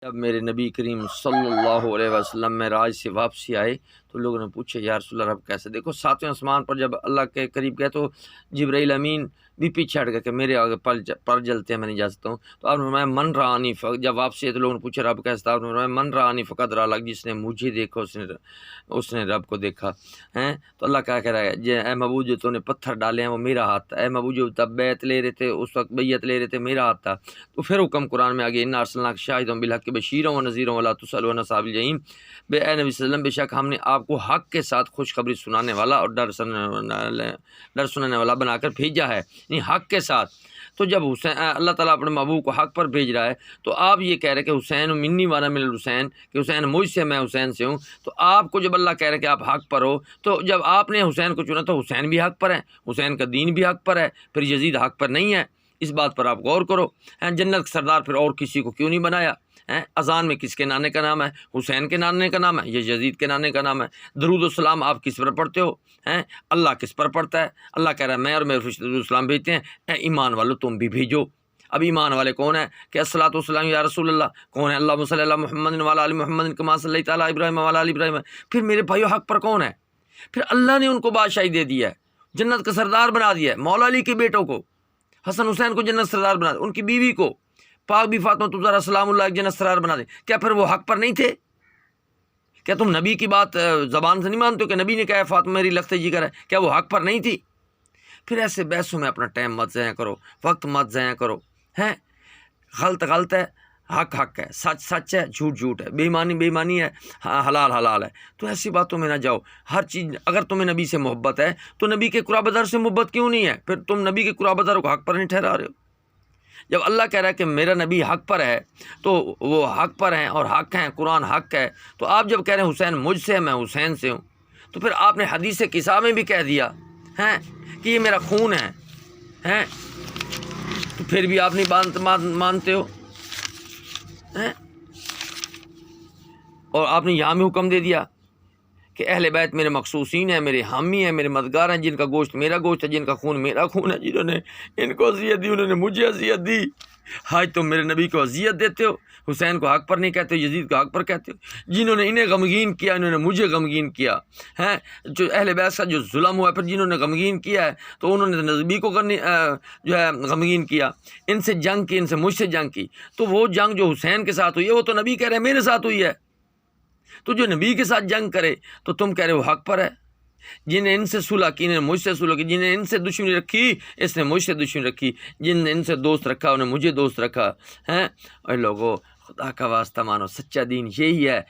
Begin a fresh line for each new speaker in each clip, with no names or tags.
جب میرے نبی کریم صلی اللہ علیہ وسلم معراج سے واپسی آئے تو لوگوں نے پوچھا یا رسول اللہ رب کیسے؟ دیکھو ساتویں آسمان پر جب اللہ کے قریب گئے تو جبرائیل امین بھی پیچھے ہٹ گئے کہ میرے آگے پر جلتے ہیں، میں نہیں جا سکتا ہوں۔ تو آپ نے فرمایا من رآنی، جب واپسی آئے تو لوگوں نے پوچھا رب کیسا تھا؟ آپ نے فرمایا من رآنی فقد رآ اللہ، جس نے مجھے دیکھا اس نے رب کو دیکھا ہیں۔ تو اللہ کیا کہہ رہا ہے، اے محبوب جو تو نے پتھر ڈالے ہیں وہ میرا ہاتھ تھا، اے محبوب جو تب بیعت لے رہے تھے اس وقت بیعت لے رہے تھے میرا ہاتھ تھا۔ تو پھر حکم قرآن میں آگے انا ارسلناک شاہدا بالحق بشیرا ونذیرا ولا تسأل عن اصحاب الجحیم، اے نبی صلی اللہ علیہ وسلم بے شک ہم نے آپ کو حق کے ساتھ خوشخبری سنانے والا اور ڈر سنانے والا بنا کر بھیجا ہے، یعنی حق کے ساتھ۔ تو جب حسین اللہ تعالیٰ اپنے محبوب کو حق پر بھیج رہا ہے تو آپ یہ کہہ رہے کہ حسین منی وانا من الحسین، کہ حسین مجھ سے، میں حسین سے ہوں۔ تو آپ کو جب اللہ کہہ رہے کہ آپ حق پر ہو، تو جب آپ نے حسین کو چنا تو حسین بھی حق پر ہے، حسین کا دین بھی حق پر ہے، پھر یزید حق پر نہیں ہے۔ اس بات پر آپ غور کرو۔ جنت کا سردار پھر اور کسی کو کیوں نہیں بنایا؟ اذان میں کس کے نانے کا نام ہے؟ حسین کے نانے کا نام ہے یا یزید کے نانے کا نام ہے؟ درود و سلام آپ کس پر پڑھتے ہو؟ اللہ کس پر پڑھتا ہے؟ اللہ کہہ رہا ہے میں اور میرے فرشتے درود و سلام بھیجتے ہیں، اے ایمان والو تم بھی بھیجو۔ اب ایمان والے کون ہیں کہ الصلاۃ والسلام یا رسول اللہ کون ہے؟ اللہم صلی علی محمد وعلی آل محمد کما صلیت علی ابراہیم وعلی آل ابراہیم۔ پھر میرے بھائیو حق پر کون ہے؟ پھر اللہ نے ان کو بادشاہی دے دی ہے، جنت کا سردار بنا دیا ہے۔ مولا علی کے بیٹوں کو، حسن حسین کو جنت سردار بنا دیا، ان کی بیوی کو پاک بھی فاطمہ الزہرا سلام اللہ جنت سردار بنا دے۔ کیا پھر وہ حق پر نہیں تھے؟ کیا تم نبی کی بات زبان سے نہیں مانتے ہو کہ نبی نے کہا ہے فاطمہ میری لخت جگر ہے؟ کیا وہ حق پر نہیں تھی؟ پھر ایسے بحثوں میں اپنا ٹائم مت ضائع کرو، وقت مت ضائع کرو۔ غلط غلط ہے، حق حق ہے، سچ سچ ہے، جھوٹ جھوٹ ہے، بے ایمانی بے ایمانی ہے، حلال حلال ہے۔ تو ایسی باتوں میں نہ جاؤ۔ ہر چیز اگر تمہیں نبی سے محبت ہے تو نبی کے قرابہ دار سے محبت کیوں نہیں ہے؟ پھر تم نبی کے قرابہ داروں کو حق پر نہیں ٹھہرا رہے ہو۔ جب اللہ کہہ رہا ہے کہ میرا نبی حق پر ہے تو وہ حق پر ہیں اور حق ہیں، قرآن حق ہے۔ تو آپ جب کہہ رہے ہیں حسین مجھ سے ہے، میں حسین سے ہوں، تو پھر آپ نے حدیث قصہ میں بھی کہہ دیا کہ یہ میرا خون ہے، تو پھر بھی آپ نہیں مانتے ہو۔ اور آپ نے یہاں بھی حکم دے دیا کہ اہل بیت میرے مخصوصین ہیں، میرے حامی ہیں، میرے مددگار ہیں، جن کا گوشت میرا گوشت ہے، جن کا خون میرا خون ہے۔ جنہوں نے ان کو اذیت دی انہوں نے مجھے اذیت دی۔ آج تم میرے نبی کو اذیت دیتے ہو، حسین کو حق پر نہیں کہتے ہو، یزید کو حق پر کہتے ہو۔ جنہوں نے انہیں غمگین کیا انہوں نے مجھے غمگین کیا ہے۔ جو اہل بیت کا جو ظلم ہوا، پھر جنہوں نے غمگین کیا ہے تو انہوں نے نبی کو جو ہے غمگین کیا، ان سے جنگ کی، ان سے مجھ سے جنگ کی۔ تو وہ جنگ جو حسین کے ساتھ ہوئی ہے وہ تو نبی کہہ رہے ہیں میرے ساتھ ہوئی ہے۔ تو جو نبی کے ساتھ جنگ کرے تو تم کہہ رہے ہو حق پر ہے۔ جنہیں ان سے صلح کی انہیں مجھ سے صلح کی، جنہیں ان سے دشمنی رکھی اس نے مجھ سے دشمنی رکھی، جن نے ان سے دوست رکھا انہیں مجھے دوست رکھا ہے۔ اور لوگوں خدا کا واسطہ مانو، سچا دین یہی ہے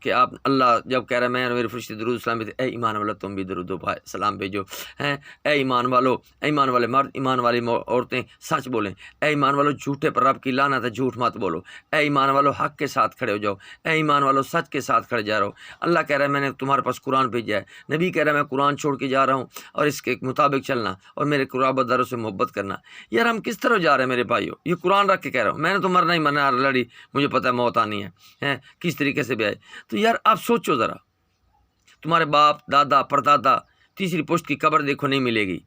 کہ آپ اللہ جب کہہ رہے ہیں میں اور میرے فرشتے درود سلام بھیجتے، اے ایمان والو تم بھی درود و سلام بھیجو۔ اے ایمان والو، ایمان والے مرد، ایمان والی عورتیں سچ بولیں۔ اے ایمان والو جھوٹے پر رب کی لعنت ہے، جھوٹ مت بولو۔ اے ایمان والو حق کے ساتھ کھڑے ہو جاؤ۔ اے ایمان والو سچ کے ساتھ کھڑے جا رہا ہو۔ اللہ کہہ رہا ہے میں نے تمہارے پاس قرآن بھیجا ہے، نبی کہہ رہا ہے میں قرآن چھوڑ کے جا رہا ہوں اور اس کے مطابق چلنا اور میرے قرابت داروں سے محبت کرنا۔ یار ہم کس طرح جا رہے ہیں میرے بھائیو؟ یہ قرآن رکھ کے کہہ رہا ہوں، میں نے تو مرنا ہی مرنا، لڑی مجھے پتہ ہے موت آنی ہے، کس طریقے سے بھی آئے۔ تو یار آپ سوچو ذرا، تمہارے باپ دادا پردادا تیسری پشت کی قبر دیکھو نہیں ملے گی،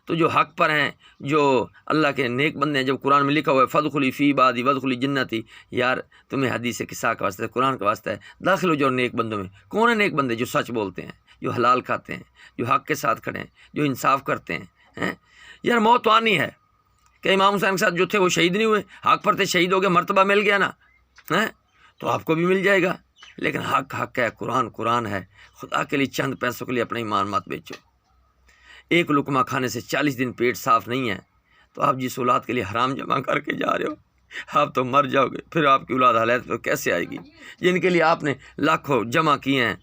تو جو حق پر ہیں، جو اللہ کے نیک بندے ہیں، جب قرآن میں لکھا ہوا ہے فادخلی فی عبادی وادخلی جنتی، یار تمہیں حدیث قصہ کا واسطہ ہے، قرآن کا واسطہ ہے، داخل ہو جاؤ نیک بندوں میں۔ کون ہیں نیک بندے؟ جو سچ بولتے ہیں، جو حلال کھاتے ہیں، جو حق کے ساتھ کھڑے ہیں، جو انصاف کرتے ہیں۔ یار موت تو آنی ہے، کہ امام حسین کے ساتھ جو تھے وہ شہید نہیں ہوئے؟ حق پر تھے، شہید ہو گئے، مرتبہ مل گیا نا، تو آپ کو بھی مل جائے گا۔ لیکن حق حق ہے، قرآن قرآن ہے۔ خدا کے لیے چند پیسوں کے لیے اپنا ایمان مت بیچو۔ ایک لقمہ کھانے سے 40 دن پیٹ صاف نہیں ہے، تو آپ جس اولاد کے لیے حرام جمع کر کے جا رہے ہو آپ تو مر جاؤ گے، پھر آپ کی اولاد حالت پہ کیسے آئے گی؟ جن کے لیے آپ نے لاکھوں جمع کیے ہیں۔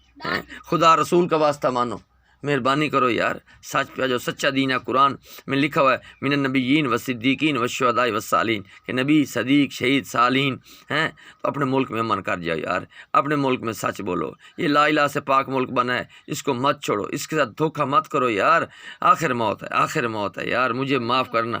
خدا رسول کا واسطہ مانو، مہربانی کرو یار، سچ پہ جو سچا دین ہے۔ قرآن میں لکھا ہوا ہے من النبیین والصدیقین والشہداء والصالحین، کہ نبی صدیق شہید صالحین ہیں۔ تو اپنے ملک میں امن کر جاؤ یار، اپنے ملک میں سچ بولو۔ یہ لا الہ سے پاک ملک بنا ہے، اس کو مت چھوڑو، اس کے ساتھ دھوکہ مت کرو یار۔ آخر موت ہے، آخر موت ہے یار، مجھے معاف کرنا۔